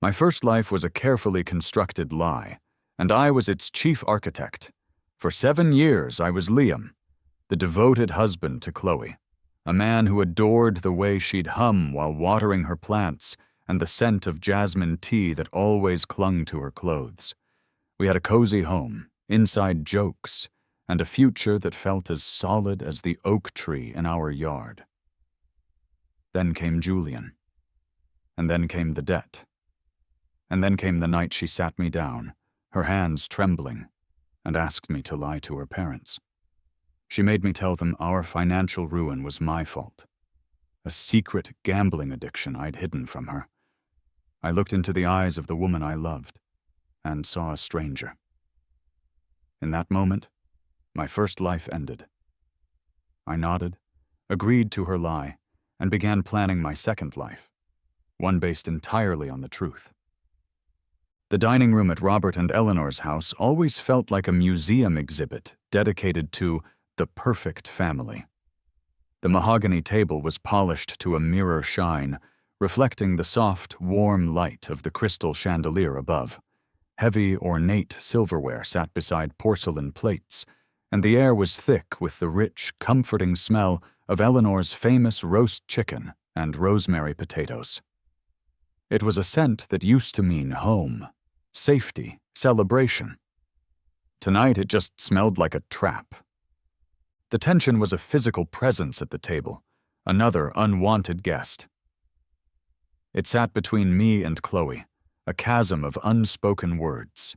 My first life was a carefully constructed lie, and I was its chief architect. For 7 years I was Liam, the devoted husband to Chloe, a man who adored the way she'd hum while watering her plants and the scent of jasmine tea that always clung to her clothes. We had a cozy home, inside jokes, and a future that felt as solid as the oak tree in our yard. Then came Julian. And then came the debt. And then came the night she sat me down, her hands trembling, and asked me to lie to her parents. She made me tell them our financial ruin was my fault, a secret gambling addiction I'd hidden from her. I looked into the eyes of the woman I loved and saw a stranger. In that moment, my first life ended. I nodded, agreed to her lie, and began planning my second life, one based entirely on the truth. The dining room at Robert and Eleanor's house always felt like a museum exhibit dedicated to the perfect family. The mahogany table was polished to a mirror shine, reflecting the soft, warm light of the crystal chandelier above. Heavy, ornate silverware sat beside porcelain plates, and the air was thick with the rich, comforting smell of Eleanor's famous roast chicken and rosemary potatoes. It was a scent that used to mean home, safety, celebration. Tonight it just smelled like a trap. The tension was a physical presence at the table, another unwanted guest. It sat between me and Chloe, a chasm of unspoken words.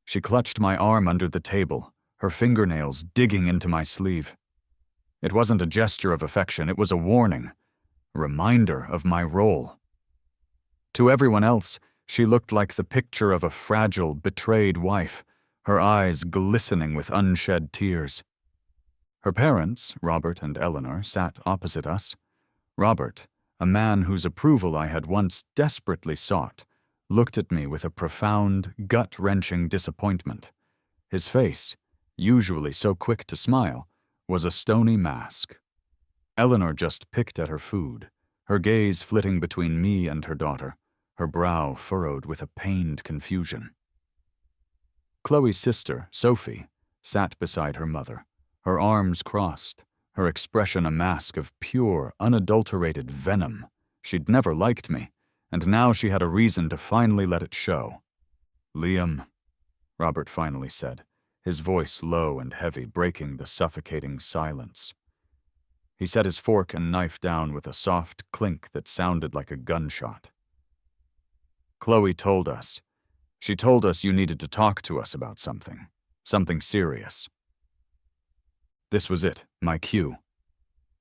She clutched my arm under the table, her fingernails digging into my sleeve. It wasn't a gesture of affection, it was a warning, a reminder of my role. To everyone else, she looked like the picture of a fragile, betrayed wife, her eyes glistening with unshed tears. Her parents, Robert and Eleanor, sat opposite us. Robert, a man whose approval I had once desperately sought, looked at me with a profound, gut-wrenching disappointment. His face, usually so quick to smile, was a stony mask. Eleanor just picked at her food, her gaze flitting between me and her daughter, her brow furrowed with a pained confusion. Chloe's sister, Sophie, sat beside her mother, her arms crossed, her expression a mask of pure, unadulterated venom. She'd never liked me, and now she had a reason to finally let it show. "Liam," Robert finally said, his voice low and heavy, breaking the suffocating silence. He set his fork and knife down with a soft clink that sounded like a gunshot. "Chloe told us. She told us you needed to talk to us about something serious." This was it, my cue.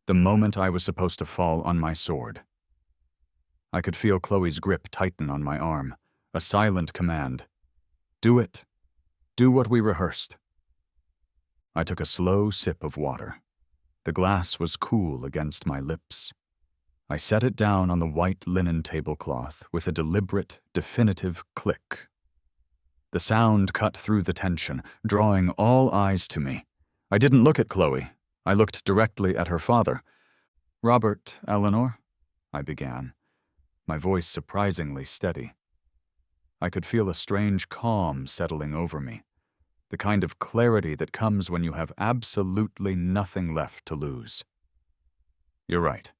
The moment I was supposed to fall on my sword. I could feel Chloe's grip tighten on my arm, a silent command. "Do it. Do what we rehearsed." I took a slow sip of water. The glass was cool against my lips. I set it down on the white linen tablecloth with a deliberate, definitive click. The sound cut through the tension, drawing all eyes to me. I didn't look at Chloe. I looked directly at her father. "Robert, Eleanor," I began, my voice surprisingly steady. I could feel a strange calm settling over me, the kind of clarity that comes when you have absolutely nothing left to lose. "You're right.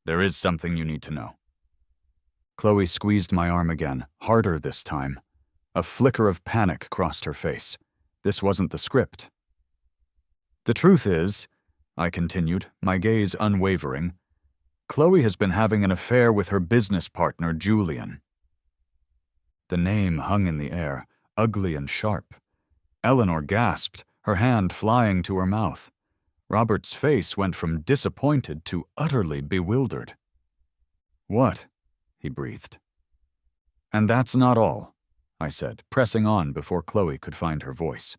There is something you need to know." Chloe squeezed my arm again, harder this time. A flicker of panic crossed her face. This wasn't the script. "The truth is," I continued, my gaze unwavering, "Chloe has been having an affair with her business partner, Julian." The name hung in the air, ugly and sharp. Eleanor gasped, her hand flying to her mouth. Robert's face went from disappointed to utterly bewildered. "What?" he breathed. "And that's not all," I said, pressing on before Chloe could find her voice.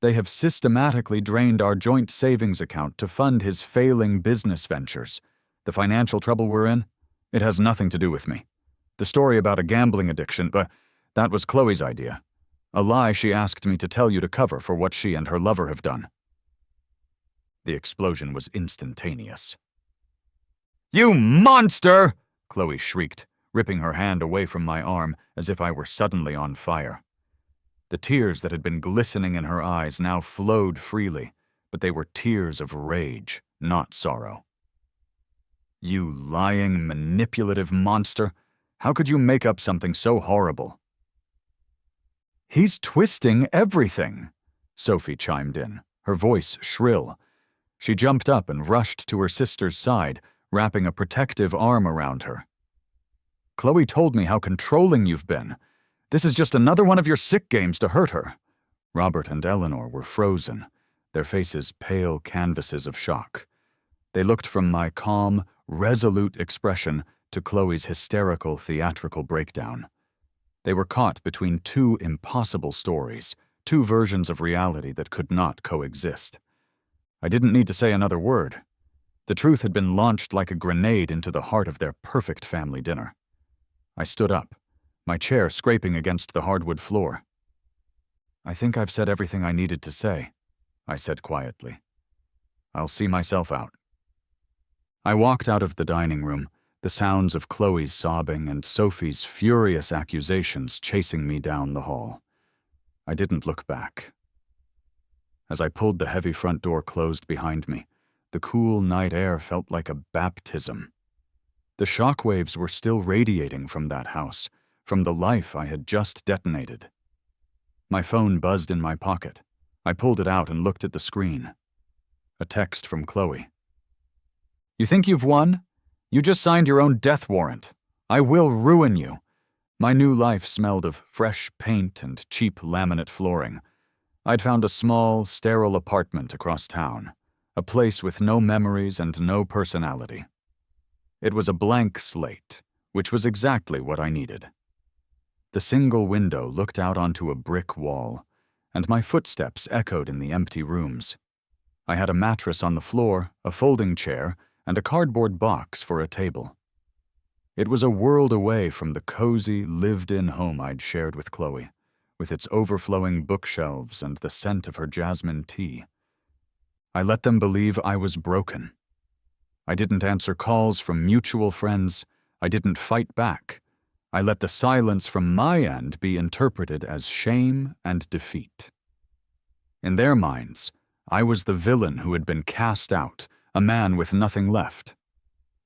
"They have systematically drained our joint savings account to fund his failing business ventures. The financial trouble we're in, it has nothing to do with me. The story about a gambling addiction, that was Chloe's idea. A lie she asked me to tell you to cover for what she and her lover have done." The explosion was instantaneous. "You monster!" Chloe shrieked, ripping her hand away from my arm as if I were suddenly on fire. The tears that had been glistening in her eyes now flowed freely, but they were tears of rage, not sorrow. "You lying, manipulative monster! How could you make up something so horrible?" "He's twisting everything," Sophie chimed in, her voice shrill. She jumped up and rushed to her sister's side, wrapping a protective arm around her. "Chloe told me how controlling you've been. This is just another one of your sick games to hurt her." Robert and Eleanor were frozen, their faces pale canvases of shock. They looked from my calm, resolute expression to Chloe's hysterical, theatrical breakdown. They were caught between two impossible stories, two versions of reality that could not coexist. I didn't need to say another word. The truth had been launched like a grenade into the heart of their perfect family dinner. I stood up, my chair scraping against the hardwood floor. "I think I've said everything I needed to say," I said quietly. "I'll see myself out." I walked out of the dining room, the sounds of Chloe's sobbing and Sophie's furious accusations chasing me down the hall. I didn't look back. As I pulled the heavy front door closed behind me, the cool night air felt like a baptism. The shockwaves were still radiating from that house, from the life I had just detonated. My phone buzzed in my pocket. I pulled it out and looked at the screen. A text from Chloe. "You think you've won? You just signed your own death warrant. I will ruin you." My new life smelled of fresh paint and cheap laminate flooring. I'd found a small, sterile apartment across town, a place with no memories and no personality. It was a blank slate, which was exactly what I needed. The single window looked out onto a brick wall, and my footsteps echoed in the empty rooms. I had a mattress on the floor, a folding chair, and a cardboard box for a table. It was a world away from the cozy, lived-in home I'd shared with Chloe, with its overflowing bookshelves and the scent of her jasmine tea. I let them believe I was broken. I didn't answer calls from mutual friends. I didn't fight back. I let the silence from my end be interpreted as shame and defeat. In their minds, I was the villain who had been cast out, a man with nothing left.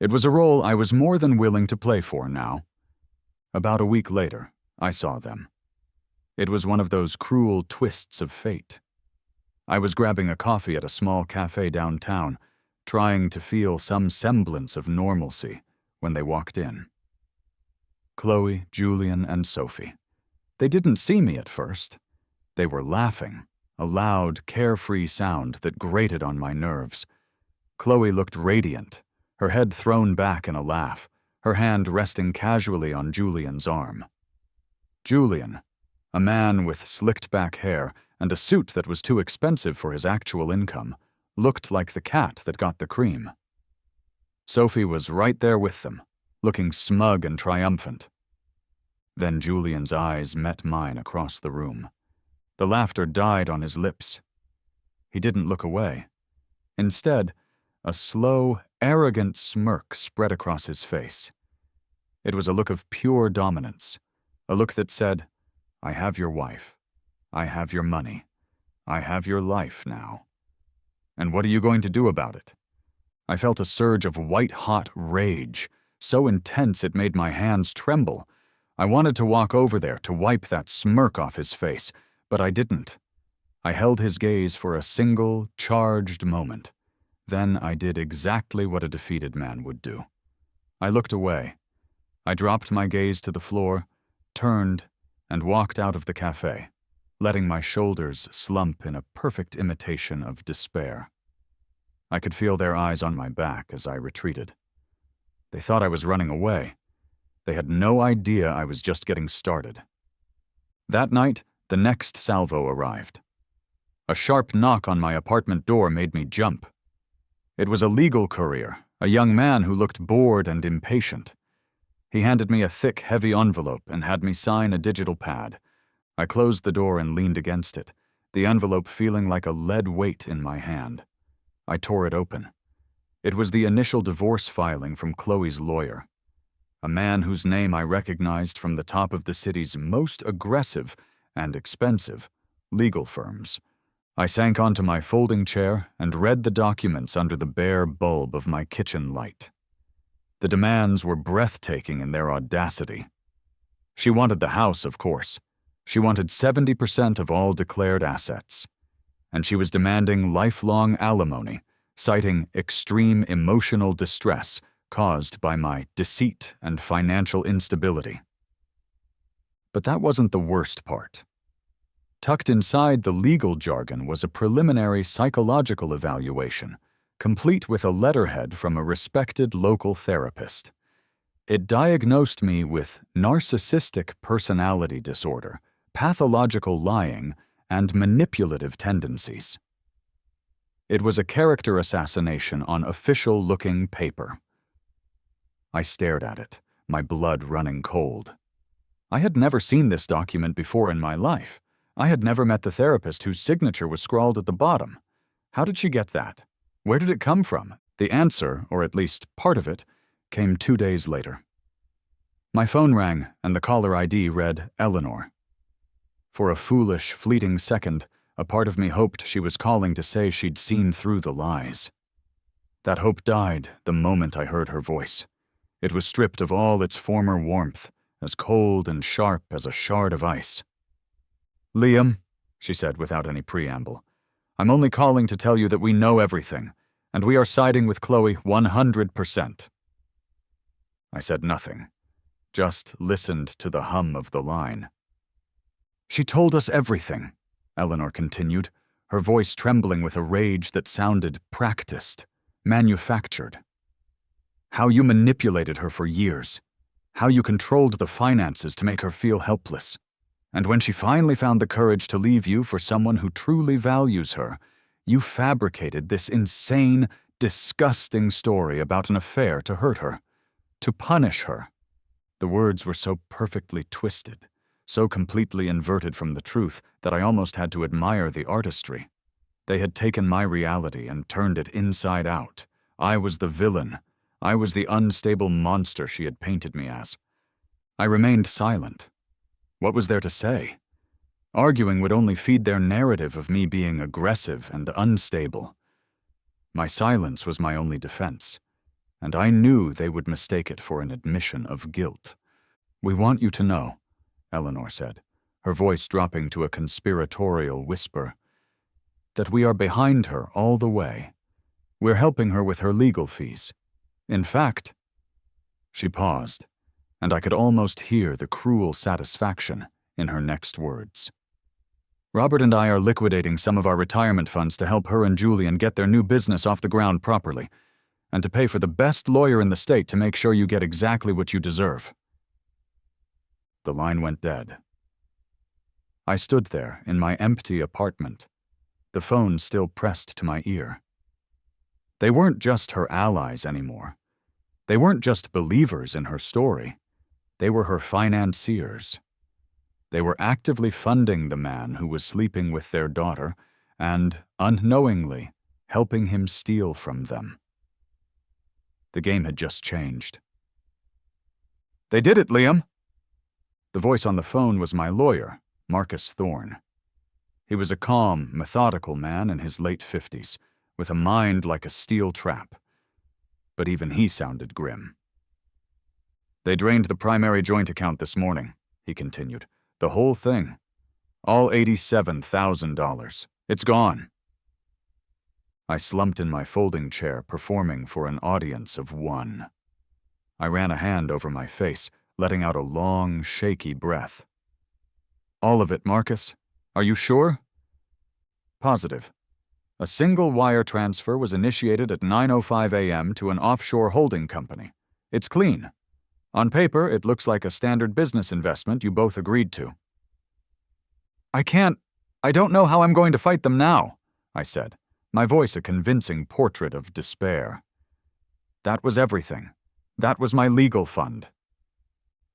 It was a role I was more than willing to play for now. About a week later, I saw them. It was one of those cruel twists of fate. I was grabbing a coffee at a small cafe downtown, trying to feel some semblance of normalcy when they walked in. Chloe, Julian, and Sophie. They didn't see me at first. They were laughing, a loud, carefree sound that grated on my nerves. Chloe looked radiant, her head thrown back in a laugh, her hand resting casually on Julian's arm. Julian, a man with slicked-back hair and a suit that was too expensive for his actual income, looked like the cat that got the cream. Sophie was right there with them, looking smug and triumphant. Then Julian's eyes met mine across the room. The laughter died on his lips. He didn't look away. Instead, a slow, arrogant smirk spread across his face. It was a look of pure dominance, a look that said, "I have your wife. I have your money. I have your life now. And what are you going to do about it?" I felt a surge of white-hot rage, so intense it made my hands tremble. I wanted to walk over there to wipe that smirk off his face, but I didn't. I held his gaze for a single, charged moment. Then I did exactly what a defeated man would do. I looked away. I dropped my gaze to the floor, turned, and walked out of the cafe, letting my shoulders slump in a perfect imitation of despair. I could feel their eyes on my back as I retreated. They thought I was running away. They had no idea I was just getting started. That night, the next salvo arrived. A sharp knock on my apartment door made me jump. It was a legal courier, a young man who looked bored and impatient. He handed me a thick, heavy envelope and had me sign a digital pad. I closed the door and leaned against it, the envelope feeling like a lead weight in my hand. I tore it open. It was the initial divorce filing from Chloe's lawyer. a man whose name I recognized from the top of the city's most aggressive and expensive legal firms. I sank onto my folding chair and read the documents under the bare bulb of my kitchen light. The demands were breathtaking in their audacity. She wanted the house, of course. She wanted 70% of all declared assets. And she was demanding lifelong alimony, citing extreme emotional distress caused by my deceit and financial instability. But that wasn't the worst part. Tucked inside the legal jargon was a preliminary psychological evaluation, complete with a letterhead from a respected local therapist. It diagnosed me with narcissistic personality disorder, pathological lying, and manipulative tendencies. It was a character assassination on official-looking paper. I stared at it, my blood running cold. I had never seen this document before in my life. I had never met the therapist whose signature was scrawled at the bottom. How did she get that? Where did it come from? The answer, or at least part of it, came 2 days later. My phone rang, and the caller ID read Eleanor. For a foolish, fleeting second, a part of me hoped she was calling to say she'd seen through the lies. That hope died the moment I heard her voice. It was stripped of all its former warmth, as cold and sharp as a shard of ice. "Liam," she said without any preamble, "I'm only calling to tell you that we know everything, and we are siding with Chloe 100%. I said nothing, just listened to the hum of the line. "She told us everything," Eleanor continued, her voice trembling with a rage that sounded practiced, manufactured. "How you manipulated her for years, how you controlled the finances to make her feel helpless. And when she finally found the courage to leave you for someone who truly values her, you fabricated this insane, disgusting story about an affair to hurt her, to punish her." The words were so perfectly twisted, so completely inverted from the truth that I almost had to admire the artistry. They had taken my reality and turned it inside out. I was the villain. I was the unstable monster she had painted me as. I remained silent. What was there to say? Arguing would only feed their narrative of me being aggressive and unstable. My silence was my only defense, and I knew they would mistake it for an admission of guilt. "We want you to know," Eleanor said, her voice dropping to a conspiratorial whisper, "that we are behind her all the way. We're helping her with her legal fees. In fact—" She paused, and I could almost hear the cruel satisfaction in her next words. "Robert and I are liquidating some of our retirement funds to help her and Julian get their new business off the ground properly, and to pay for the best lawyer in the state to make sure you get exactly what you deserve." The line went dead. I stood there in my empty apartment, the phone still pressed to my ear. They weren't just her allies anymore. They weren't just believers in her story. They were her financiers. They were actively funding the man who was sleeping with their daughter and, unknowingly, helping him steal from them. The game had just changed. "They did it, Liam!" The voice on the phone was my lawyer, Marcus Thorne. He was a calm, methodical man in his late 50s, with a mind like a steel trap. But even he sounded grim. "They drained the primary joint account this morning," he continued. "The whole thing. All $87,000. It's gone." I slumped in my folding chair, performing for an audience of one. I ran a hand over my face, letting out a long, shaky breath. "All of it, Marcus? Are you sure?" "Positive. A single wire transfer was initiated at 9:05 a.m. to an offshore holding company. It's clean. On paper, it looks like a standard business investment you both agreed to." I don't know how I'm going to fight them now," I said, my voice a convincing portrait of despair. "That was everything. That was my legal fund."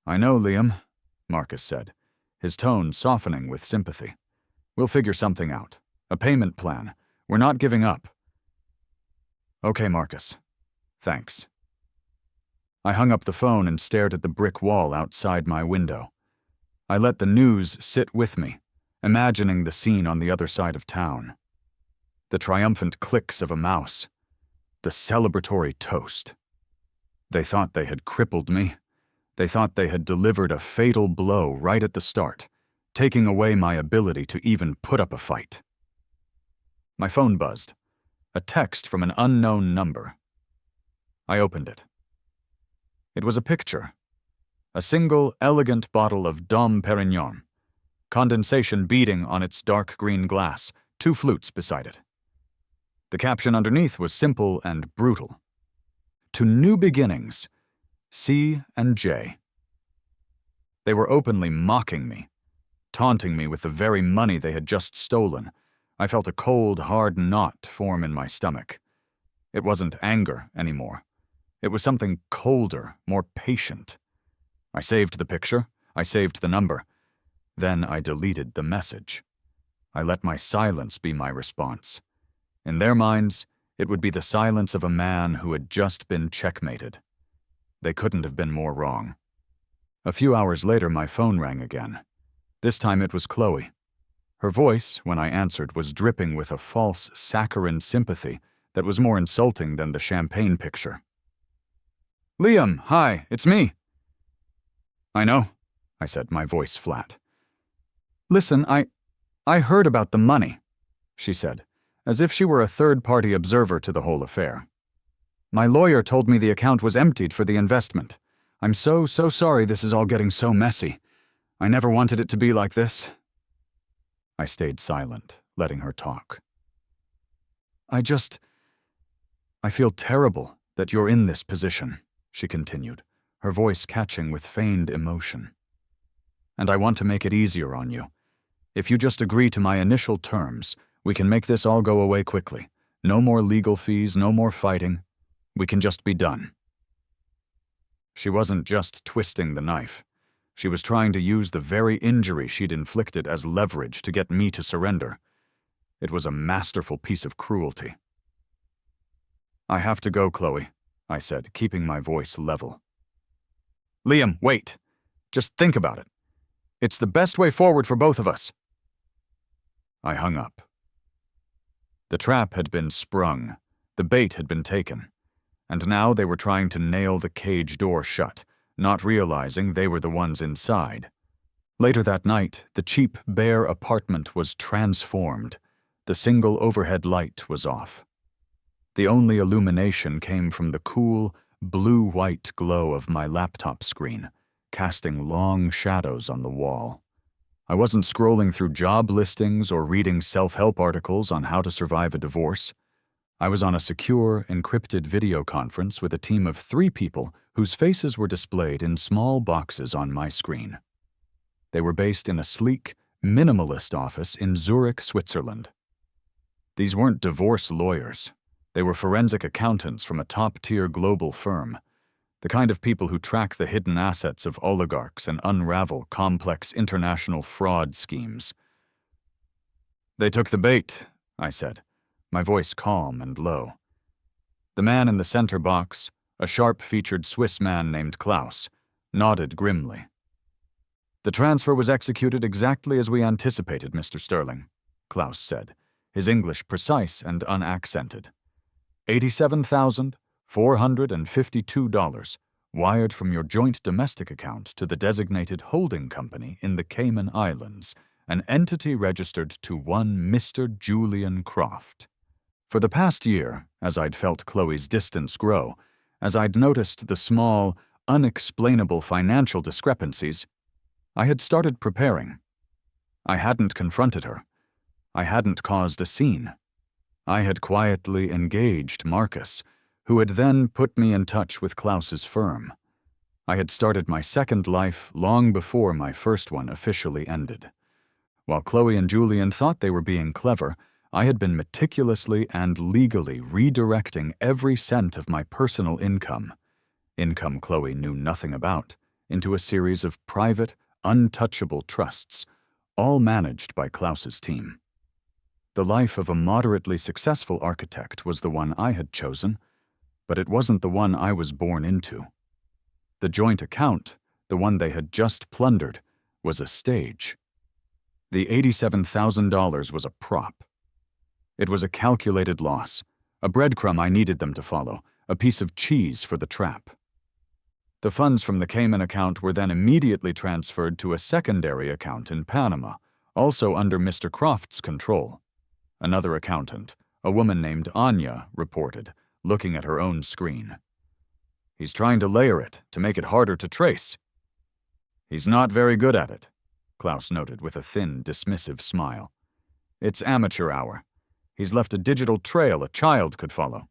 "I know, Liam," Marcus said, his tone softening with sympathy. "We'll figure something out. A payment plan. We're not giving up." "Okay, Marcus. Thanks." I hung up the phone and stared at the brick wall outside my window. I let the news sit with me, imagining the scene on the other side of town. The triumphant clicks of a mouse. The celebratory toast. They thought they had crippled me. They thought they had delivered a fatal blow right at the start, taking away my ability to even put up a fight. My phone buzzed. A text from an unknown number. I opened it. It was a picture. A single, elegant bottle of Dom Perignon, condensation beading on its dark green glass, 2 flutes beside it. The caption underneath was simple and brutal. To new beginnings, C and J. They were openly mocking me, taunting me with the very money they had just stolen. I felt a cold, hard knot form in my stomach. It wasn't anger anymore. It was something colder, more patient. I saved the picture. I saved the number. Then I deleted the message. I let my silence be my response. In their minds, it would be the silence of a man who had just been checkmated. They couldn't have been more wrong. A few hours later, my phone rang again. This time it was Chloe. Her voice, when I answered, was dripping with a false, saccharine sympathy that was more insulting than the champagne picture. "Liam, hi, it's me." "I know," I said, my voice flat. "Listen, I heard about the money," she said, as if she were a third-party observer to the whole affair. "My lawyer told me the account was emptied for the investment. I'm so sorry this is all getting so messy. I never wanted it to be like this." I stayed silent, letting her talk. I feel terrible that you're in this position," she continued, her voice catching with feigned emotion. "And I want to make it easier on you. If you just agree to my initial terms, we can make this all go away quickly. No more legal fees, no more fighting. We can just be done." She wasn't just twisting the knife. She was trying to use the very injury she'd inflicted as leverage to get me to surrender. It was a masterful piece of cruelty. "I have to go, Chloe," I said, keeping my voice level. "Liam, wait. Just think about it. It's the best way forward for both of us." I hung up. The trap had been sprung. The bait had been taken. And now they were trying to nail the cage door shut, not realizing they were the ones inside. Later that night, the cheap, bare apartment was transformed. The single overhead light was off. The only illumination came from the cool, blue-white glow of my laptop screen, casting long shadows on the wall. I wasn't scrolling through job listings or reading self-help articles on how to survive a divorce. I was on a secure, encrypted video conference with a team of 3 people whose faces were displayed in small boxes on my screen. They were based in a sleek, minimalist office in Zurich, Switzerland. These weren't divorce lawyers. They were forensic accountants from a top-tier global firm, the kind of people who track the hidden assets of oligarchs and unravel complex international fraud schemes. "They took the bait," I said, my voice calm and low. The man in the center box, a sharp-featured Swiss man named Klaus, nodded grimly. "The transfer was executed exactly as we anticipated, Mr. Sterling," Klaus said, his English precise and unaccented. $87,452 wired from your joint domestic account to the designated holding company in the Cayman Islands, an entity registered to one Mr. Julian Croft. For the past year, as I'd felt Chloe's distance grow, as I'd noticed the small, unexplainable financial discrepancies, I had started preparing. I hadn't confronted her. I hadn't caused a scene. I had quietly engaged Marcus, who had then put me in touch with Klaus's firm. I had started my second life long before my first one officially ended. While Chloe and Julian thought they were being clever, I had been meticulously and legally redirecting every cent of my personal income Chloe knew nothing about, into a series of private, untouchable trusts, all managed by Klaus's team. The life of a moderately successful architect was the one I had chosen, but it wasn't the one I was born into. The joint account, the one they had just plundered, was a stage. The $87,000 was a prop. It was a calculated loss, a breadcrumb I needed them to follow, a piece of cheese for the trap. The funds from the Cayman account were then immediately transferred to a secondary account in Panama, also under Mr. Croft's control. Another accountant, a woman named Anya, reported, looking at her own screen. "He's trying to layer it, to make it harder to trace." "He's not very good at it," Klaus noted with a thin, dismissive smile. "It's amateur hour. He's left a digital trail a child could follow."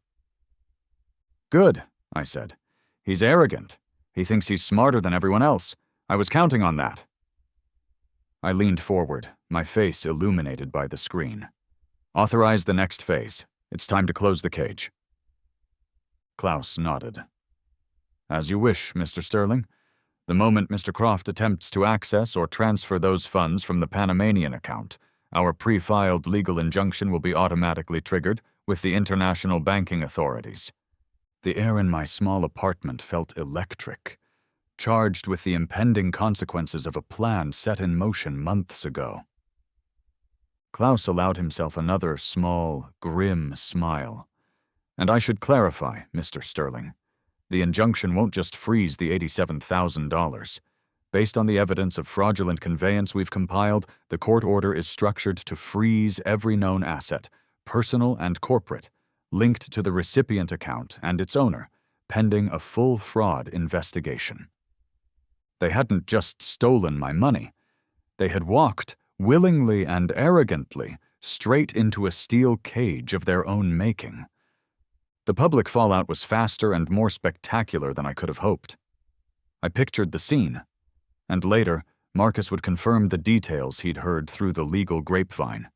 "Good," I said. "He's arrogant. He thinks he's smarter than everyone else. I was counting on that." I leaned forward, my face illuminated by the screen. "Authorize the next phase. It's time to close the cage." Klaus nodded. "As you wish, Mr. Sterling. The moment Mr. Croft attempts to access or transfer those funds from the Panamanian account, our pre-filed legal injunction will be automatically triggered with the international banking authorities." The air in my small apartment felt electric, charged with the impending consequences of a plan set in motion months ago. Klaus allowed himself another small, grim smile. "And I should clarify, Mr. Sterling. The injunction won't just freeze the $87,000. Based on the evidence of fraudulent conveyance we've compiled, the court order is structured to freeze every known asset, personal and corporate, linked to the recipient account and its owner, pending a full fraud investigation." They hadn't just stolen my money. They had walked, willingly and arrogantly, straight into a steel cage of their own making. The public fallout was faster and more spectacular than I could have hoped. I pictured the scene, and later, Marcus would confirm the details he'd heard through the legal grapevine.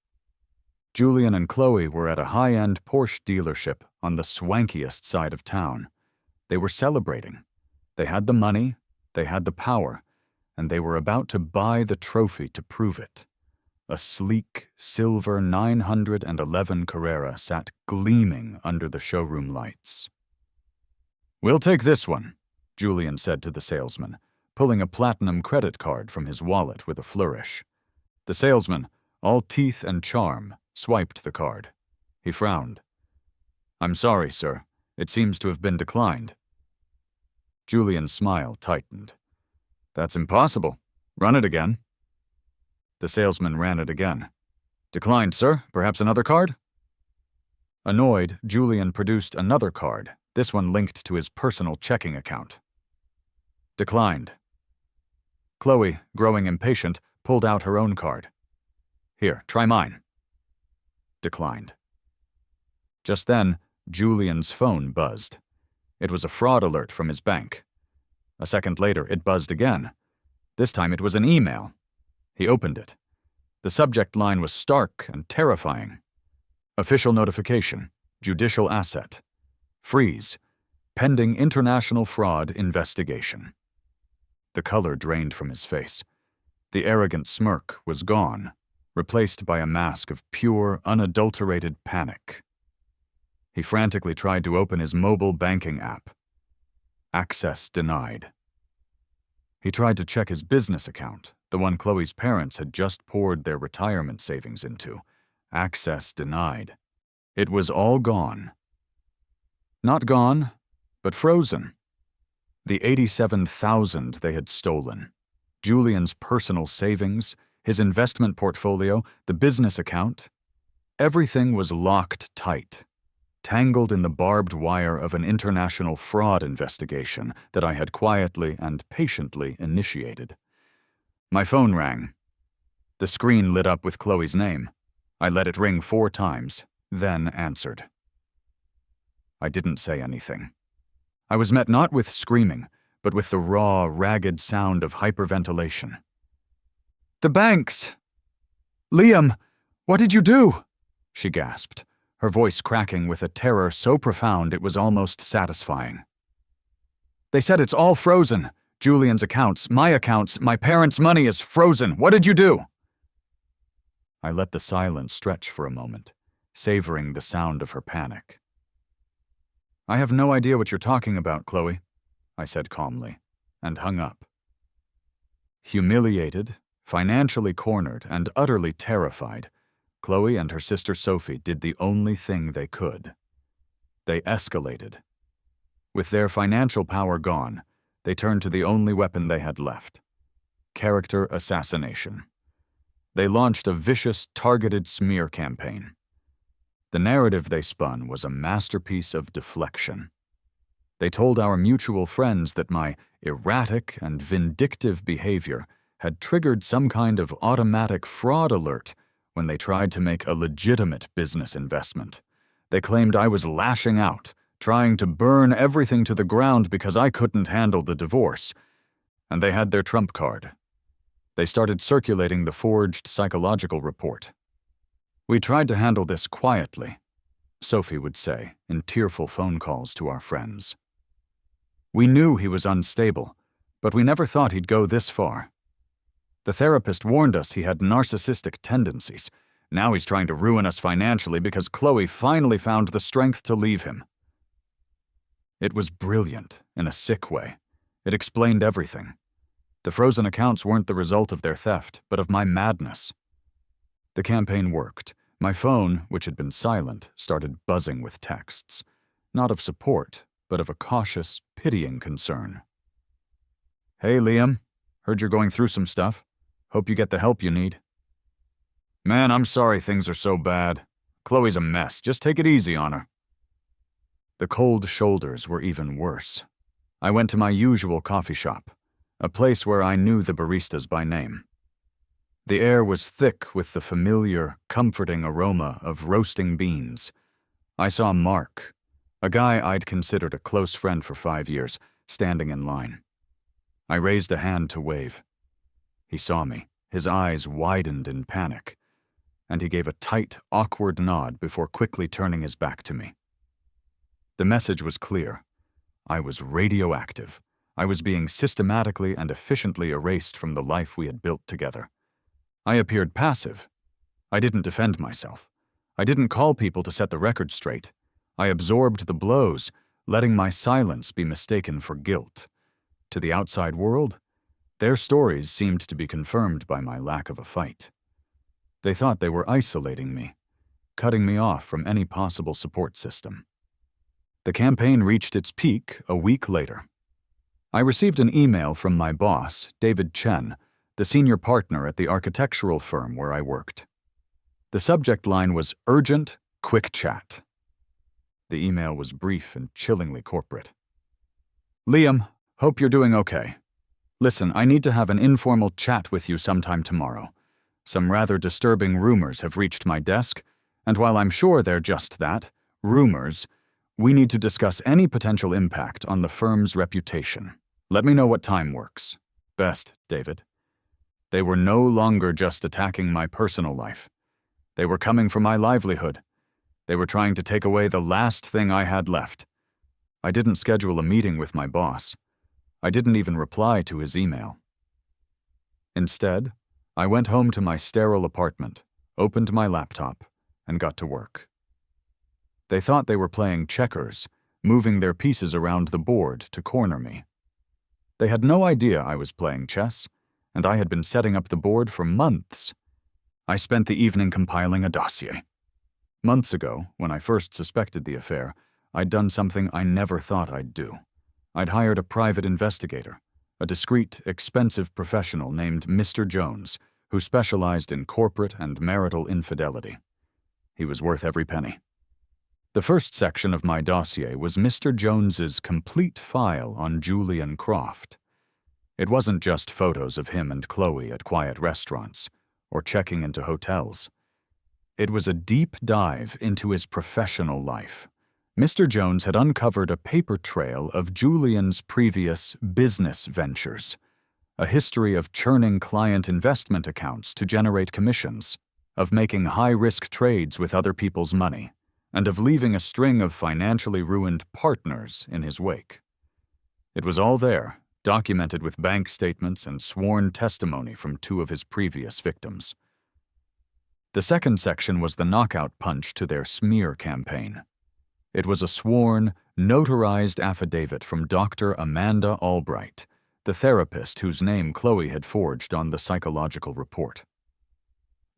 Julian and Chloe were at a high-end Porsche dealership on the swankiest side of town. They were celebrating. They had the money, they had the power, and they were about to buy the trophy to prove it. A sleek, silver 911 Carrera sat gleaming under the showroom lights. "We'll take this one," Julian said to the salesman, pulling a platinum credit card from his wallet with a flourish. The salesman, all teeth and charm, swiped the card. He frowned. "I'm sorry, sir. It seems to have been declined." Julian's smile tightened. "That's impossible. Run it again." The salesman ran it again. "Declined, sir. Perhaps another card?" Annoyed, Julian produced another card, this one linked to his personal checking account. "Declined." Chloe, growing impatient, pulled out her own card. "Here, try mine." Declined. Just then, Julian's phone buzzed. It was a fraud alert from his bank. A second later, it buzzed again. This time it was an email. He opened it. The subject line was stark and terrifying. Official notification, judicial asset. Freeze. Pending international fraud investigation. The color drained from his face. The arrogant smirk was gone, replaced by a mask of pure, unadulterated panic. He frantically tried to open his mobile banking app. Access denied. He tried to check his business account, the one Chloe's parents had just poured their retirement savings into. Access denied. It was all gone. Not gone, but frozen. The $87,000 they had stolen. Julian's personal savings, his investment portfolio, the business account. Everything was locked tight, tangled in the barbed wire of an international fraud investigation that I had quietly and patiently initiated. My phone rang. The screen lit up with Chloe's name. I let it ring 4 times, then answered. I didn't say anything. I was met not with screaming, but with the raw, ragged sound of hyperventilation. "The banks! Liam, what did you do?" she gasped, her voice cracking with a terror so profound it was almost satisfying. "They said it's all frozen. Julian's accounts, my parents' money is frozen. What did you do?" I let the silence stretch for a moment, savoring the sound of her panic. "I have no idea what you're talking about, Chloe," I said calmly. and hung up. Humiliated, financially cornered, and utterly terrified, Chloe and her sister Sophie did the only thing they could. They escalated. With their financial power gone, they turned to the only weapon they had left: character assassination. They launched a vicious, targeted smear campaign. The narrative they spun was a masterpiece of deflection. They told our mutual friends that my erratic and vindictive behavior had triggered some kind of automatic fraud alert when they tried to make a legitimate business investment. They claimed I was lashing out, trying to burn everything to the ground because I couldn't handle the divorce. And they had their trump card. They started circulating the forged psychological report. "We tried to handle this quietly," Sophie would say in tearful phone calls to our friends. "We knew he was unstable, but we never thought he'd go this far. The therapist warned us he had narcissistic tendencies. Now he's trying to ruin us financially because Chloe finally found the strength to leave him." It was brilliant, in a sick way. It explained everything. The frozen accounts weren't the result of their theft, but of my madness. The campaign worked. My phone, which had been silent, started buzzing with texts, not of support, but of a cautious, pitying concern. "Hey, Liam. Heard you're going through some stuff. Hope you get the help you need." "Man, I'm sorry things are so bad. Chloe's a mess. Just take it easy on her." The cold shoulders were even worse. I went to my usual coffee shop, a place where I knew the baristas by name. The air was thick with the familiar, comforting aroma of roasting beans. I saw Mark, a guy I'd considered a close friend for 5 years, standing in line. I raised a hand to wave. He saw me, his eyes widened in panic, and he gave a tight, awkward nod before quickly turning his back to me. The message was clear. I was radioactive. I was being systematically and efficiently erased from the life we had built together. I appeared passive. I didn't defend myself. I didn't call people to set the record straight. I absorbed the blows, letting my silence be mistaken for guilt. To the outside world, their stories seemed to be confirmed by my lack of a fight. They thought they were isolating me, cutting me off from any possible support system. The campaign reached its peak a week later. I received an email from my boss, David Chen, the senior partner at the architectural firm where I worked. The subject line was "Urgent, Quick Chat." The email was brief and chillingly corporate. "Liam, hope you're doing okay. Listen, I need to have an informal chat with you sometime tomorrow. Some rather disturbing rumors have reached my desk, and while I'm sure they're just that, rumors, we need to discuss any potential impact on the firm's reputation. Let me know what time works. Best, David." They were no longer just attacking my personal life. They were coming for my livelihood. They were trying to take away the last thing I had left. I didn't schedule a meeting with my boss. I didn't even reply to his email. Instead, I went home to my sterile apartment, opened my laptop, and got to work. They thought they were playing checkers, moving their pieces around the board to corner me. They had no idea I was playing chess, and I had been setting up the board for months. I spent the evening compiling a dossier. Months ago, when I first suspected the affair, I'd done something I never thought I'd do. I'd hired a private investigator, a discreet, expensive professional named Mr. Jones, who specialized in corporate and marital infidelity. He was worth every penny. The first section of my dossier was Mr. Jones's complete file on Julian Croft. It wasn't just photos of him and Chloe at quiet restaurants or checking into hotels. It was a deep dive into his professional life. Mr. Jones had uncovered a paper trail of Julian's previous business ventures, a history of churning client investment accounts to generate commissions, of making high-risk trades with other people's money, and of leaving a string of financially ruined partners in his wake. It was all there, documented with bank statements and sworn testimony from 2 of his previous victims. The second section was the knockout punch to their smear campaign. It was a sworn, notarized affidavit from Dr. Amanda Albright, the therapist whose name Chloe had forged on the psychological report.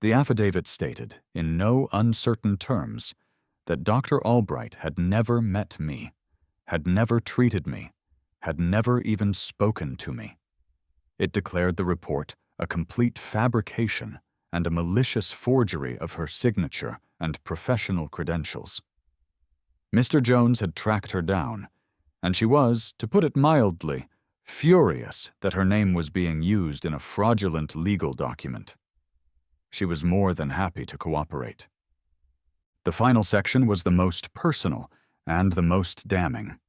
The affidavit stated, in no uncertain terms, that Dr. Albright had never met me, had never treated me, had never even spoken to me. It declared the report a complete fabrication and a malicious forgery of her signature and professional credentials. Mr. Jones had tracked her down, and she was, to put it mildly, furious that her name was being used in a fraudulent legal document. She was more than happy to cooperate. The final section was the most personal and the most damning.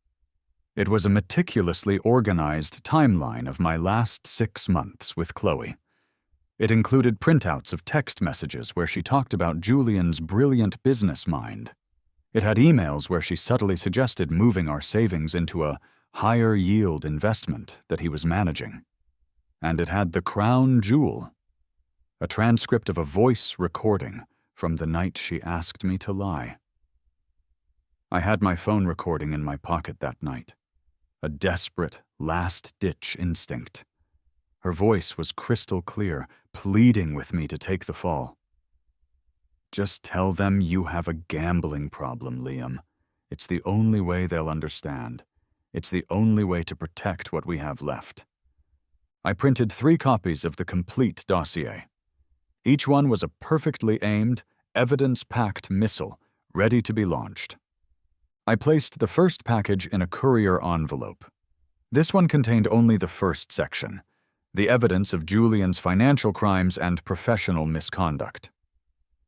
It was a meticulously organized timeline of my last 6 months with Chloe. It included printouts of text messages where she talked about Julian's brilliant business mind. It had emails where she subtly suggested moving our savings into a higher yield investment that he was managing. And it had the crown jewel, a transcript of a voice recording from the night she asked me to lie. I had my phone recording in my pocket that night, a desperate, last-ditch instinct. Her voice was crystal clear, pleading with me to take the fall. "Just tell them you have a gambling problem, Liam. It's the only way they'll understand. It's the only way to protect what we have left." I printed 3 copies of the complete dossier. Each one was a perfectly aimed, evidence-packed missile, ready to be launched. I placed the first package in a courier envelope. This one contained only the first section, the evidence of Julian's financial crimes and professional misconduct.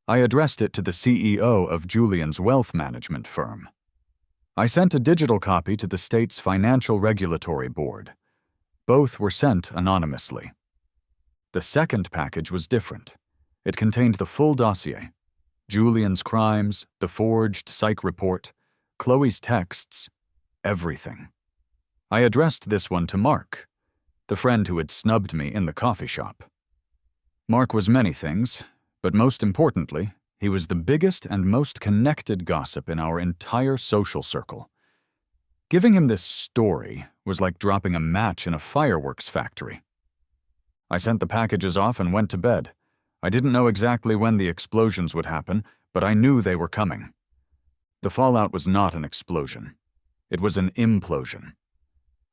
I addressed it to the CEO of Julian's wealth management firm. I sent a digital copy to the state's Financial Regulatory Board. Both were sent anonymously. The second package was different. It contained the full dossier: Julian's crimes, the forged psych report, Chloe's texts, everything. I addressed this one to Mark, the friend who had snubbed me in the coffee shop. Mark was many things, but most importantly, he was the biggest and most connected gossip in our entire social circle. Giving him this story was like dropping a match in a fireworks factory. I sent the packages off and went to bed. I didn't know exactly when the explosions would happen, but I knew they were coming. The fallout was not an explosion. It was an implosion.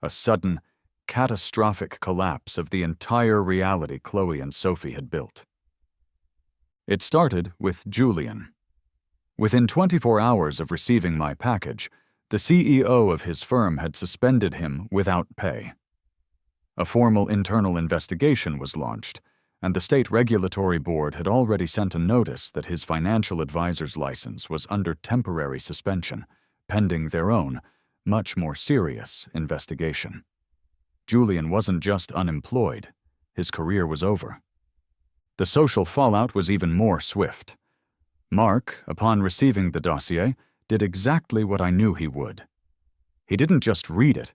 A sudden, catastrophic collapse of the entire reality Chloe and Sophie had built. It started with Julian. Within 24 hours of receiving my package, the CEO of his firm had suspended him without pay. A formal internal investigation was launched, and the state regulatory board had already sent a notice that his financial advisor's license was under temporary suspension, pending their own, much more serious investigation. Julian wasn't just unemployed, his career was over. The social fallout was even more swift. Mark, upon receiving the dossier, did exactly what I knew he would. He didn't just read it,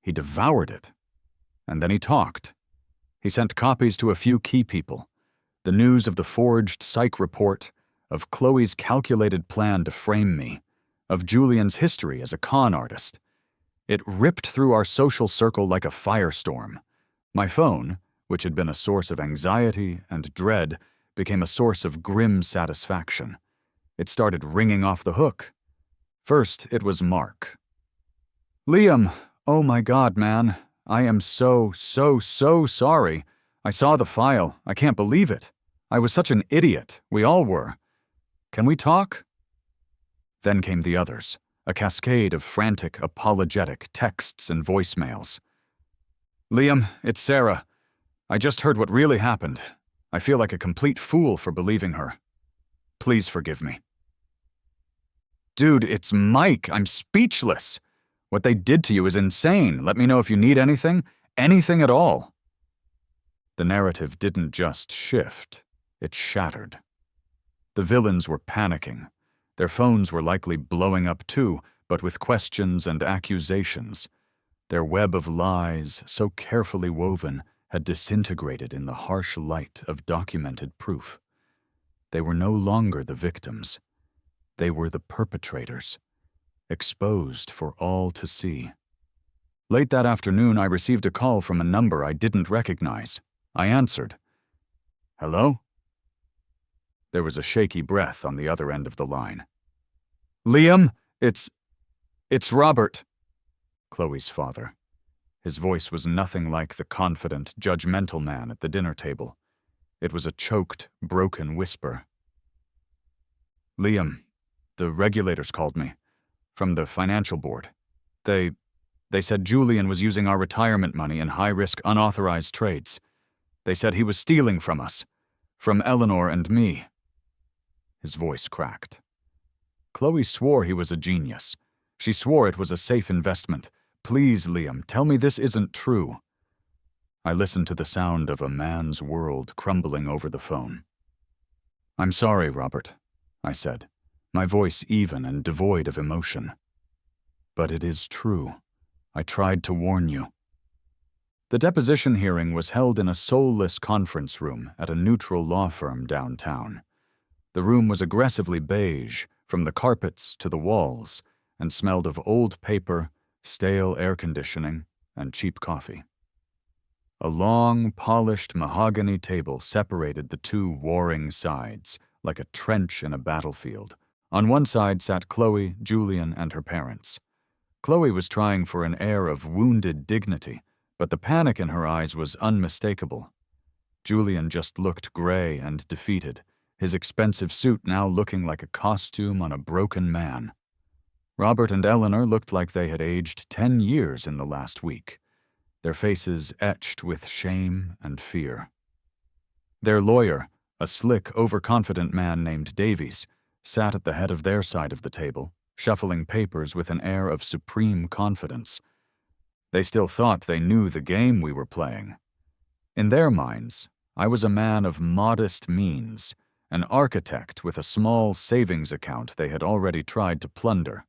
he devoured it. And then he talked. He sent copies to a few key people. The news of the forged psych report, of Chloe's calculated plan to frame me, of Julian's history as a con artist. It ripped through our social circle like a firestorm. My phone, which had been a source of anxiety and dread, became a source of grim satisfaction. It started ringing off the hook. First, it was Mark. "Liam, oh my God, man. I am so sorry. I saw the file. I can't believe it. I was such an idiot. We all were. Can we talk?" Then came the others, a cascade of frantic, apologetic texts and voicemails. "Liam, it's Sarah. I just heard what really happened. I feel like a complete fool for believing her. Please forgive me." "Dude, it's Mike. I'm speechless. What they did to you is insane. Let me know if you need anything at all." The narrative didn't just shift, it shattered. The villains were panicking. Their phones were likely blowing up too, but with questions and accusations. Their web of lies, so carefully woven, had disintegrated in the harsh light of documented proof. They were no longer the victims. They were the perpetrators, exposed for all to see. Late that afternoon, I received a call from a number I didn't recognize. I answered. Hello? There was a shaky breath on the other end of the line. Liam, it's Robert, Chloe's father. His voice was nothing like the confident, judgmental man at the dinner table. It was a choked, broken whisper. Liam, the regulators called me, from the financial board. They said Julian was using our retirement money in high-risk, unauthorized trades. They said he was stealing from us, from Eleanor and me. His voice cracked. Chloe swore he was a genius. She swore it was a safe investment. Please, Liam, tell me this isn't true. I listened to the sound of a man's world crumbling over the phone. I'm sorry, Robert, I said, my voice even and devoid of emotion. But it is true. I tried to warn you. The deposition hearing was held in a soulless conference room at a neutral law firm downtown. The room was aggressively beige, from the carpets to the walls, and smelled of old paper, stale air conditioning, and cheap coffee. A long, polished mahogany table separated the two warring sides, like a trench in a battlefield. On one side sat Chloe, Julian, and her parents. Chloe was trying for an air of wounded dignity, but the panic in her eyes was unmistakable. Julian just looked gray and defeated, his expensive suit now looking like a costume on a broken man. Robert and Eleanor looked like they had aged 10 years in the last week, their faces etched with shame and fear. Their lawyer, a slick, overconfident man named Davies, sat at the head of their side of the table, shuffling papers with an air of supreme confidence. They still thought they knew the game we were playing. In their minds, I was a man of modest means, an architect with a small savings account they had already tried to plunder.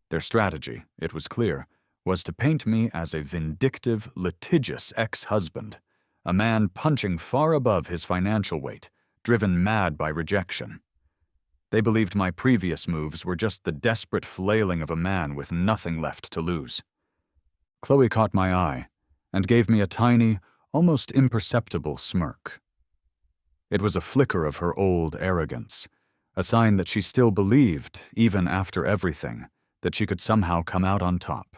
Their strategy, it was clear, was to paint me as a vindictive, litigious ex-husband, a man punching far above his financial weight, driven mad by rejection. They believed my previous moves were just the desperate flailing of a man with nothing left to lose. Chloe caught my eye and gave me a tiny, almost imperceptible smirk. It was a flicker of her old arrogance, a sign that she still believed, even after everything, that she could somehow come out on top.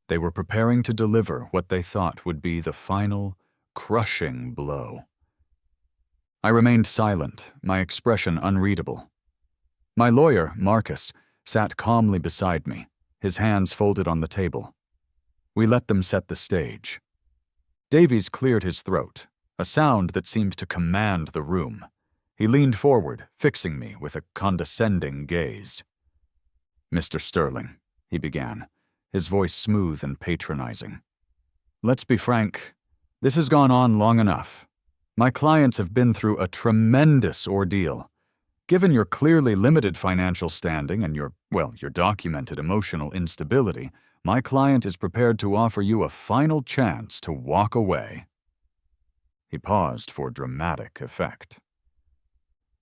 They were preparing to deliver what they thought would be the final, crushing blow. I remained silent, my expression unreadable. My lawyer, Marcus, sat calmly beside me, his hands folded on the table. We let them set the stage. Davies cleared his throat, a sound that seemed to command the room. He leaned forward, fixing me with a condescending gaze. Mr. Sterling, he began, his voice smooth and patronizing. Let's be frank. This has gone on long enough. My clients have been through a tremendous ordeal. Given your clearly limited financial standing and your documented emotional instability, my client is prepared to offer you a final chance to walk away. He paused for dramatic effect.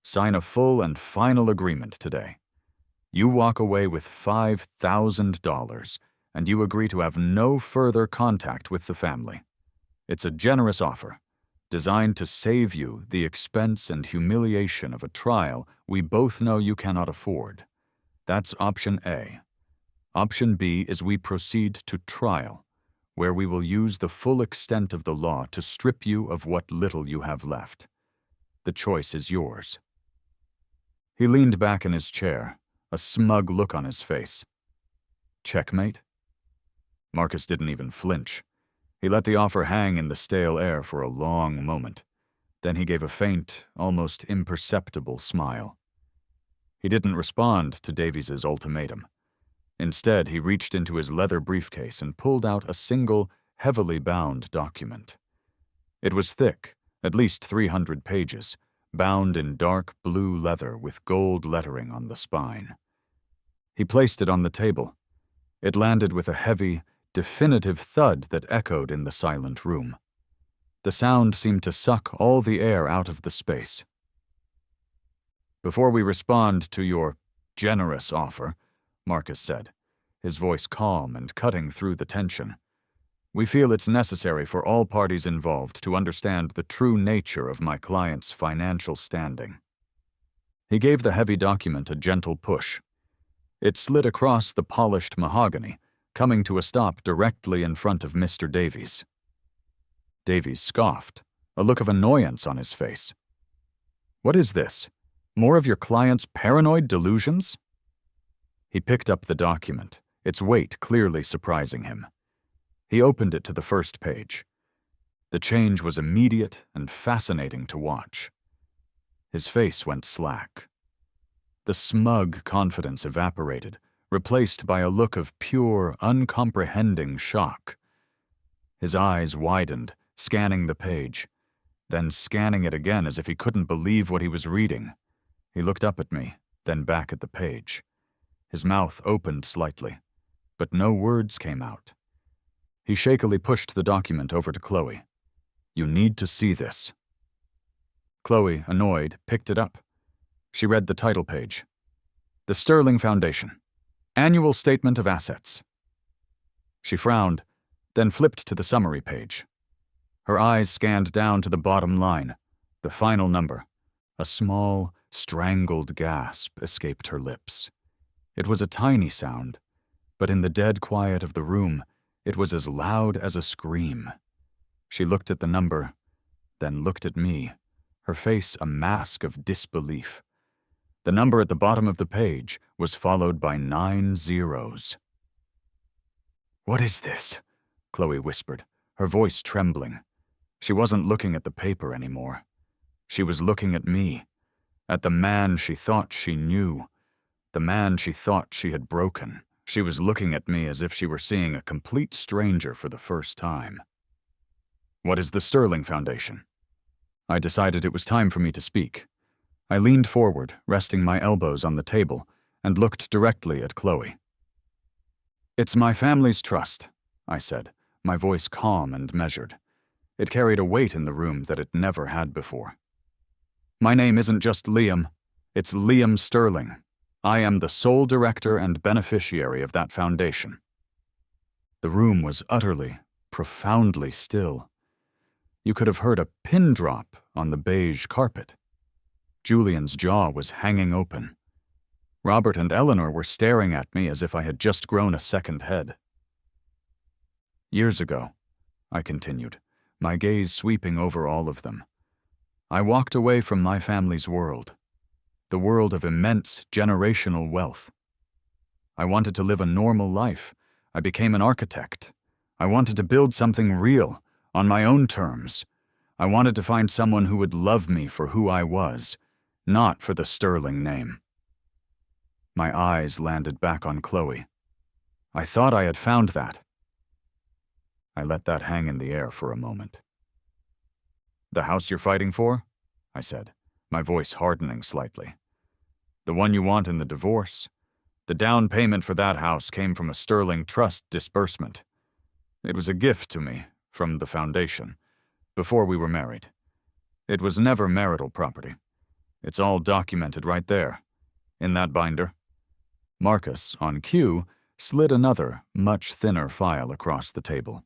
Sign a full and final agreement today. You walk away with $5,000, and you agree to have no further contact with the family. It's a generous offer, designed to save you the expense and humiliation of a trial we both know you cannot afford. That's option A. Option B is we proceed to trial, where we will use the full extent of the law to strip you of what little you have left. The choice is yours. He leaned back in his chair, a smug look on his face. Checkmate? Marcus didn't even flinch. He let the offer hang in the stale air for a long moment. Then he gave a faint, almost imperceptible smile. He didn't respond to Davies's ultimatum. Instead, he reached into his leather briefcase and pulled out a single, heavily bound document. It was thick, at least 300 pages, bound in dark blue leather with gold lettering on the spine. He placed it on the table. It landed with a heavy, definitive thud that echoed in the silent room. The sound seemed to suck all the air out of the space. Before we respond to your generous offer, Marcus said, his voice calm and cutting through the tension. "We feel it's necessary for all parties involved to understand the true nature of my client's financial standing." He gave the heavy document a gentle push. It slid across the polished mahogany, coming to a stop directly in front of Mr. Davies. Davies scoffed, a look of annoyance on his face. "What is this? More of your client's paranoid delusions?" He picked up the document, its weight clearly surprising him. He opened it to the first page. The change was immediate and fascinating to watch. His face went slack. The smug confidence evaporated, replaced by a look of pure, uncomprehending shock. His eyes widened, scanning the page, then scanning it again as if he couldn't believe what he was reading. He looked up at me, then back at the page. His mouth opened slightly, but no words came out. He shakily pushed the document over to Chloe. "You need to see this." Chloe, annoyed, picked it up. She read the title page. "The Sterling Foundation. Annual Statement of Assets." She frowned, then flipped to the summary page. Her eyes scanned down to the bottom line, the final number. A small, strangled gasp escaped her lips. It was a tiny sound, but in the dead quiet of the room, it was as loud as a scream. She looked at the number, then looked at me, her face a mask of disbelief. The number at the bottom of the page was followed by 9 zeros. "What is this?" Chloe whispered, her voice trembling. She wasn't looking at the paper anymore. She was looking at me, at the man she thought she knew, the man she thought she had broken. She was looking at me as if she were seeing a complete stranger for the first time. "What is the Sterling Foundation?" I decided it was time for me to speak. I leaned forward, resting my elbows on the table, and looked directly at Chloe. "It's my family's trust," I said, my voice calm and measured. It carried a weight in the room that it never had before. "My name isn't just Liam, it's Liam Sterling. I am the sole director and beneficiary of that foundation." The room was utterly, profoundly still. You could have heard a pin drop on the beige carpet. Julian's jaw was hanging open. Robert and Eleanor were staring at me as if I had just grown a second head. "Years ago," I continued, my gaze sweeping over all of them, "I walked away from my family's world, the world of immense generational wealth. I wanted to live a normal life. I became an architect. I wanted to build something real, on my own terms. I wanted to find someone who would love me for who I was, not for the Sterling name." My eyes landed back on Chloe. I thought I had found that. I let that hang in the air for a moment. "The house you're fighting for?" I said, my voice hardening slightly. "The one you want in the divorce? The down payment for that house came from a Sterling trust disbursement. It was a gift to me from the foundation, before we were married. It was never marital property. It's all documented right there, in that binder." Marcus, on cue, slid another, much thinner file across the table.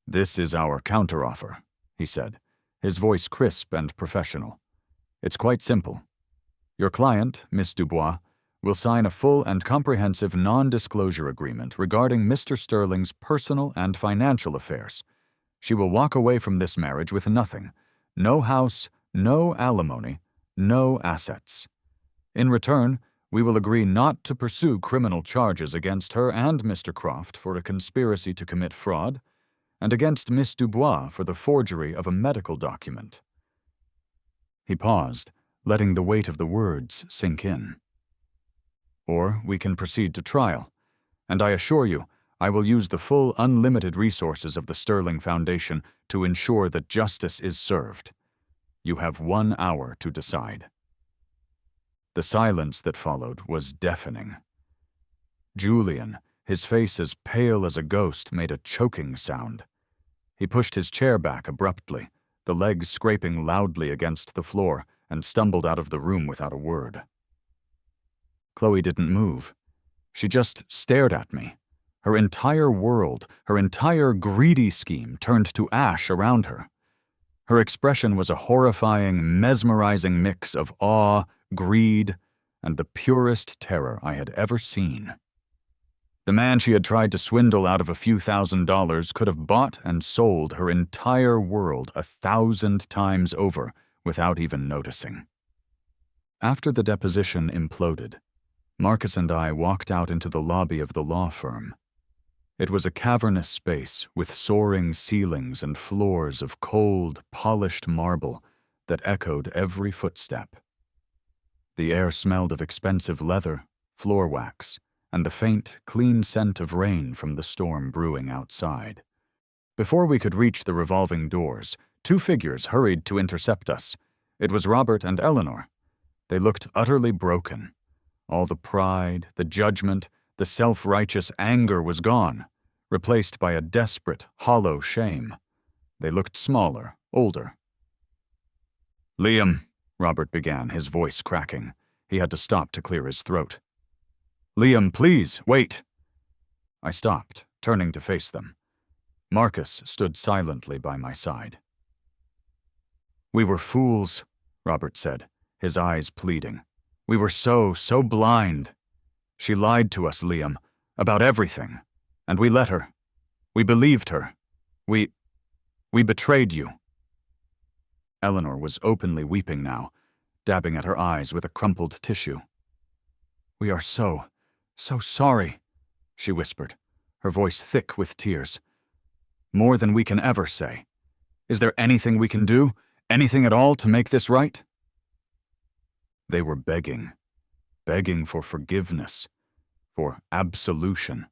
"This is our counteroffer," he said, his voice crisp and professional. "It's quite simple. Your client, Miss Dubois, will sign a full and comprehensive non-disclosure agreement regarding Mr. Sterling's personal and financial affairs. She will walk away from this marriage with nothing. No house, no alimony, no assets. In return, we will agree not to pursue criminal charges against her and Mr. Croft for a conspiracy to commit fraud, and against Miss Dubois for the forgery of a medical document." He paused, letting the weight of the words sink in. "Or we can proceed to trial, and I assure you, I will use the full unlimited resources of the Sterling Foundation to ensure that justice is served. You have 1 hour to decide." The silence that followed was deafening. Julian, his face as pale as a ghost, made a choking sound. He pushed his chair back abruptly, the legs scraping loudly against the floor, and stumbled out of the room without a word. Chloe didn't move. She just stared at me. Her entire world, her entire greedy scheme turned to ash around her. Her expression was a horrifying, mesmerizing mix of awe, greed, and the purest terror I had ever seen. The man she had tried to swindle out of a few $1,000s could have bought and sold her entire world 1,000 times over without even noticing. After the deposition imploded, Marcus and I walked out into the lobby of the law firm. It was a cavernous space with soaring ceilings and floors of cold, polished marble that echoed every footstep. The air smelled of expensive leather, floor wax, and the faint, clean scent of rain from the storm brewing outside. Before we could reach the revolving doors, two figures hurried to intercept us. It was Robert and Eleanor. They looked utterly broken. All the pride, the judgment, the self-righteous anger was gone, replaced by a desperate, hollow shame. They looked smaller, older. "Liam," Robert began, his voice cracking. He had to stop to clear his throat. "Liam, please, wait." I stopped, turning to face them. Marcus stood silently by my side. "We were fools," Robert said, his eyes pleading. "We were so blind. She lied to us, Liam, about everything, and we let her. We believed her. We betrayed you." Eleanor was openly weeping now, dabbing at her eyes with a crumpled tissue. "We are so sorry," she whispered, her voice thick with tears. "More than we can ever say. Is there anything we can do? Anything at all to make this right?" They were begging for forgiveness, for absolution,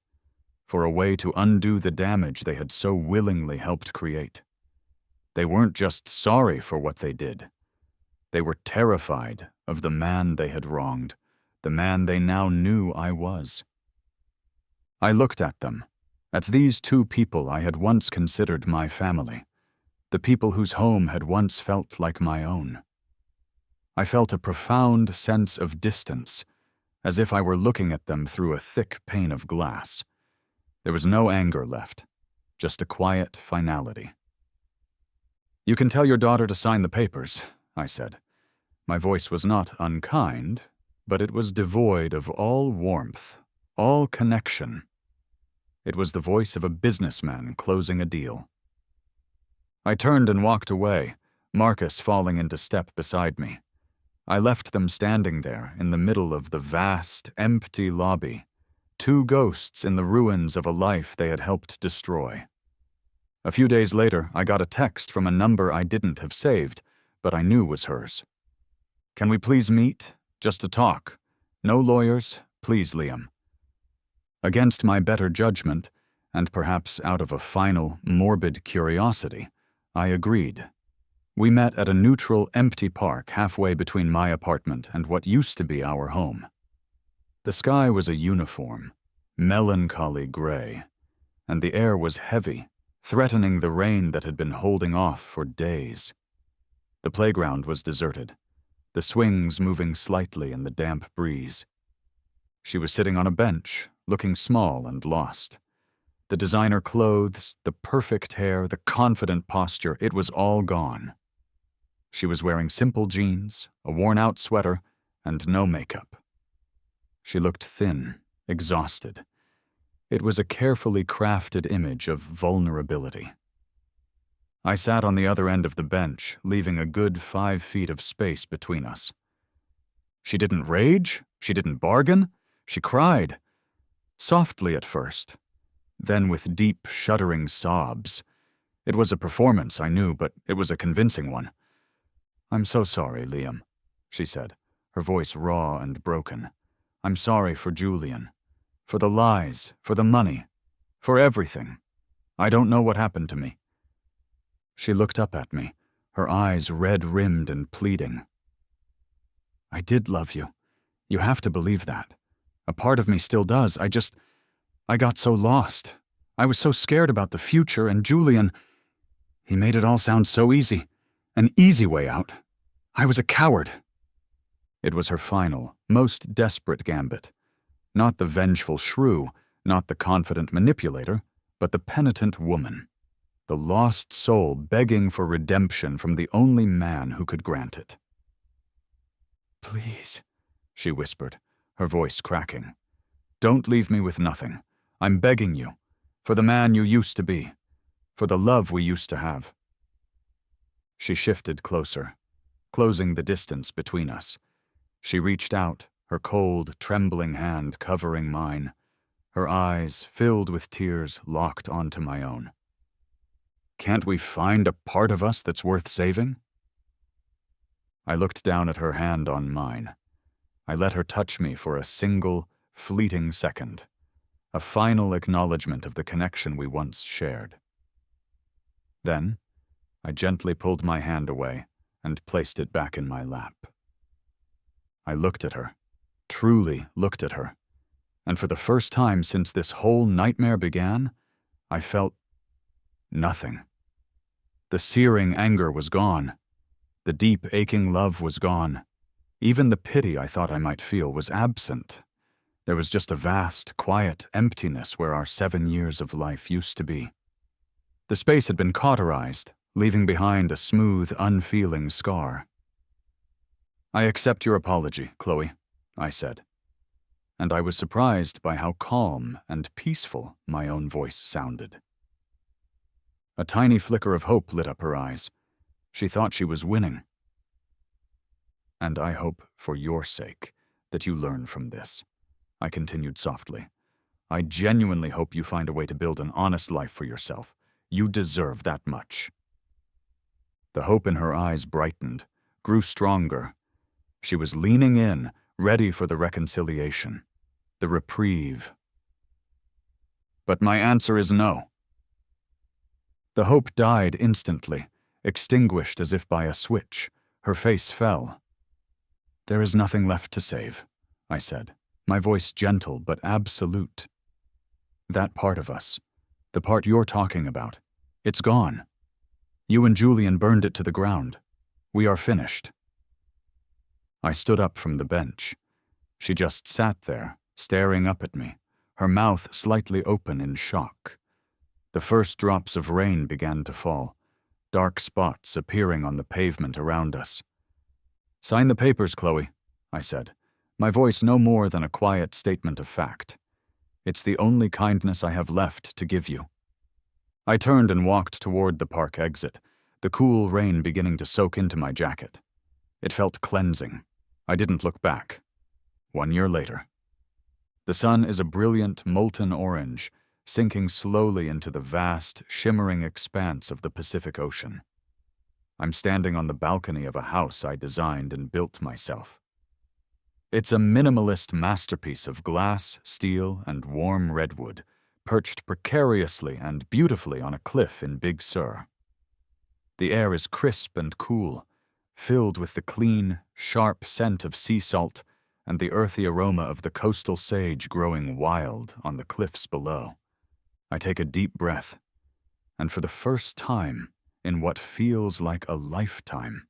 for a way to undo the damage they had so willingly helped create. They weren't just sorry for what they did. They were terrified of the man they had wronged, the man they now knew I was. I looked at them, at these two people I had once considered my family, the people whose home had once felt like my own. I felt a profound sense of distance, as if I were looking at them through a thick pane of glass. There was no anger left, just a quiet finality. "You can tell your daughter to sign the papers," I said. My voice was not unkind, but it was devoid of all warmth, all connection. It was the voice of a businessman closing a deal. I turned and walked away, Marcus falling into step beside me. I left them standing there in the middle of the vast, empty lobby, two ghosts in the ruins of a life they had helped destroy. A few days later, I got a text from a number I didn't have saved, but I knew was hers. "Can we please meet? Just to talk. No lawyers, please, Liam." Against my better judgment, and perhaps out of a final, morbid curiosity, I agreed. We met at a neutral, empty park halfway between my apartment and what used to be our home. The sky was a uniform, melancholy gray, and the air was heavy, threatening the rain that had been holding off for days. The playground was deserted, the swings moving slightly in the damp breeze. She was sitting on a bench, looking small and lost. The designer clothes, the perfect hair, the confident posture, it was all gone. She was wearing simple jeans, a worn-out sweater, and no makeup. She looked thin, exhausted. It was a carefully crafted image of vulnerability. I sat on the other end of the bench, leaving a good 5 feet of space between us. She didn't rage, she didn't bargain, she cried. Softly at first, then with deep, shuddering sobs. It was a performance, I knew, but it was a convincing one. "I'm so sorry, Liam," she said, her voice raw and broken. "I'm sorry for Julian. For the lies, for the money, for everything. I don't know what happened to me." She looked up at me, her eyes red-rimmed and pleading. "I did love you. You have to believe that. A part of me still does. I got so lost. I was so scared about the future, and Julian, he made it all sound so easy. An easy way out. I was a coward." It was her final, most desperate gambit. Not the vengeful shrew, not the confident manipulator, but the penitent woman. The lost soul begging for redemption from the only man who could grant it. "Please," she whispered, her voice cracking. "Don't leave me with nothing. I'm begging you, for the man you used to be, for the love we used to have." She shifted closer, closing the distance between us. She reached out, her cold, trembling hand covering mine, her eyes, filled with tears, locked onto my own. "Can't we find a part of us that's worth saving?" I looked down at her hand on mine. I let her touch me for a single, fleeting second, a final acknowledgement of the connection we once shared. Then, I gently pulled my hand away and placed it back in my lap. I looked at her, truly looked at her, and for the first time since this whole nightmare began, I felt nothing. The searing anger was gone. The deep, aching love was gone. Even the pity I thought I might feel was absent. There was just a vast, quiet emptiness where our 7 years of life used to be. The space had been cauterized, leaving behind a smooth, unfeeling scar. "I accept your apology, Chloe," I said, and I was surprised by how calm and peaceful my own voice sounded. A tiny flicker of hope lit up her eyes. She thought she was winning. "And I hope, for your sake, that you learn from this," I continued softly. "I genuinely hope you find a way to build an honest life for yourself. You deserve that much." The hope in her eyes brightened, grew stronger. She was leaning in, ready for the reconciliation, the reprieve. "But my answer is no." The hope died instantly, extinguished as if by a switch. Her face fell. "There is nothing left to save," I said, my voice gentle but absolute. "That part of us, the part you're talking about, it's gone. You and Julian burned it to the ground. We are finished." I stood up from the bench. She just sat there, staring up at me, her mouth slightly open in shock. The first drops of rain began to fall, dark spots appearing on the pavement around us. "Sign the papers, Chloe," I said, my voice no more than a quiet statement of fact. "It's the only kindness I have left to give you." I turned and walked toward the park exit, the cool rain beginning to soak into my jacket. It felt cleansing. I didn't look back. 1 year later. The sun is a brilliant, molten orange, sinking slowly into the vast, shimmering expanse of the Pacific Ocean. I'm standing on the balcony of a house I designed and built myself. It's a minimalist masterpiece of glass, steel, and warm redwood, perched precariously and beautifully on a cliff in Big Sur. The air is crisp and cool, filled with the clean, sharp scent of sea salt and the earthy aroma of the coastal sage growing wild on the cliffs below. I take a deep breath, and for the first time in what feels like a lifetime,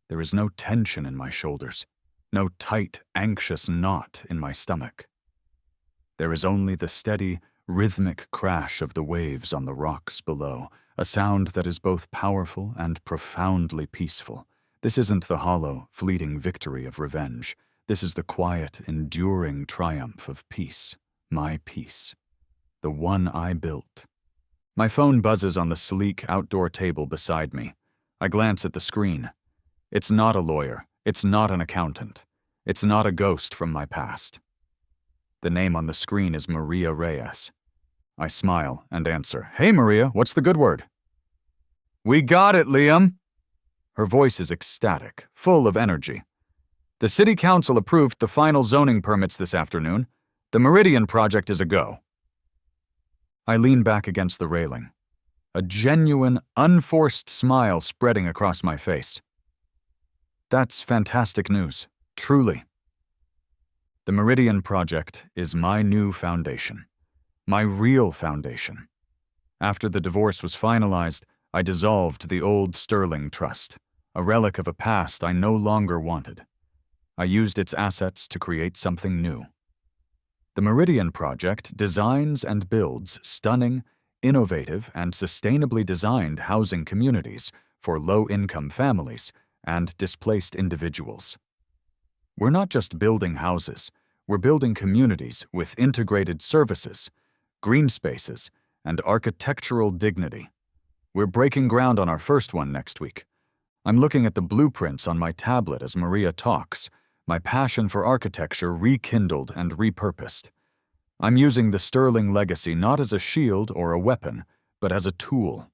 there is no tension in my shoulders, no tight, anxious knot in my stomach. There is only the steady, rhythmic crash of the waves on the rocks below, a sound that is both powerful and profoundly peaceful. This isn't the hollow, fleeting victory of revenge. This is the quiet, enduring triumph of peace, my peace, the one I built. My phone buzzes on the sleek outdoor table beside me. I glance at the screen. It's not a lawyer. It's not an accountant. It's not a ghost from my past. The name on the screen is Maria Reyes. I smile and answer, "Hey Maria, what's the good word?" "We got it, Liam." Her voice is ecstatic, full of energy. "The city council approved the final zoning permits this afternoon. The Meridian project is a go." I lean back against the railing, a genuine, unforced smile spreading across my face. That's fantastic news, truly. The Meridian project is my new foundation, my real foundation. After the divorce was finalized, I dissolved the old Sterling Trust, a relic of a past I no longer wanted. I used its assets to create something new. The Meridian Project designs and builds stunning, innovative, and sustainably designed housing communities for low-income families and displaced individuals. We're not just building houses, we're building communities with integrated services, green spaces, and architectural dignity. We're breaking ground on our first one next week. I'm looking at the blueprints on my tablet as Maria talks, my passion for architecture rekindled and repurposed. I'm using the Sterling legacy not as a shield or a weapon, but as a tool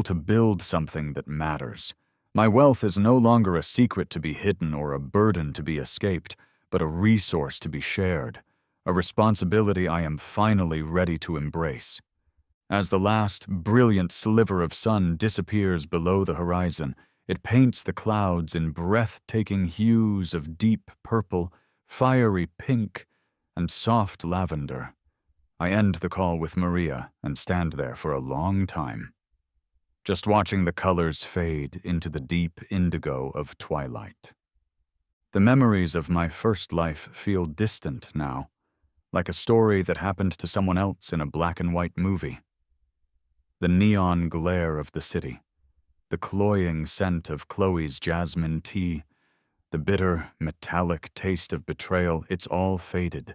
to build something that matters. My wealth is no longer a secret to be hidden or a burden to be escaped, but a resource to be shared, a responsibility I am finally ready to embrace. As the last brilliant sliver of sun disappears below the horizon, it paints the clouds in breathtaking hues of deep purple, fiery pink, and soft lavender. I end the call with Maria and stand there for a long time, just watching the colors fade into the deep indigo of twilight. The memories of my first life feel distant now, like a story that happened to someone else in a black and white movie. The neon glare of the city, the cloying scent of Chloe's jasmine tea, the bitter, metallic taste of betrayal, it's all faded.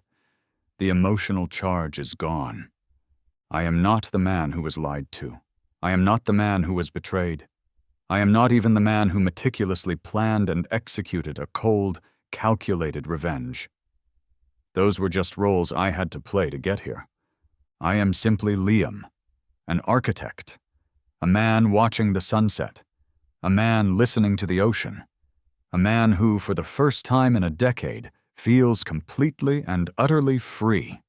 The emotional charge is gone. I am not the man who was lied to. I am not the man who was betrayed. I am not even the man who meticulously planned and executed a cold, calculated revenge. Those were just roles I had to play to get here. I am simply Liam, an architect, a man watching the sunset, a man listening to the ocean, a man who, for the first time in a decade, feels completely and utterly free.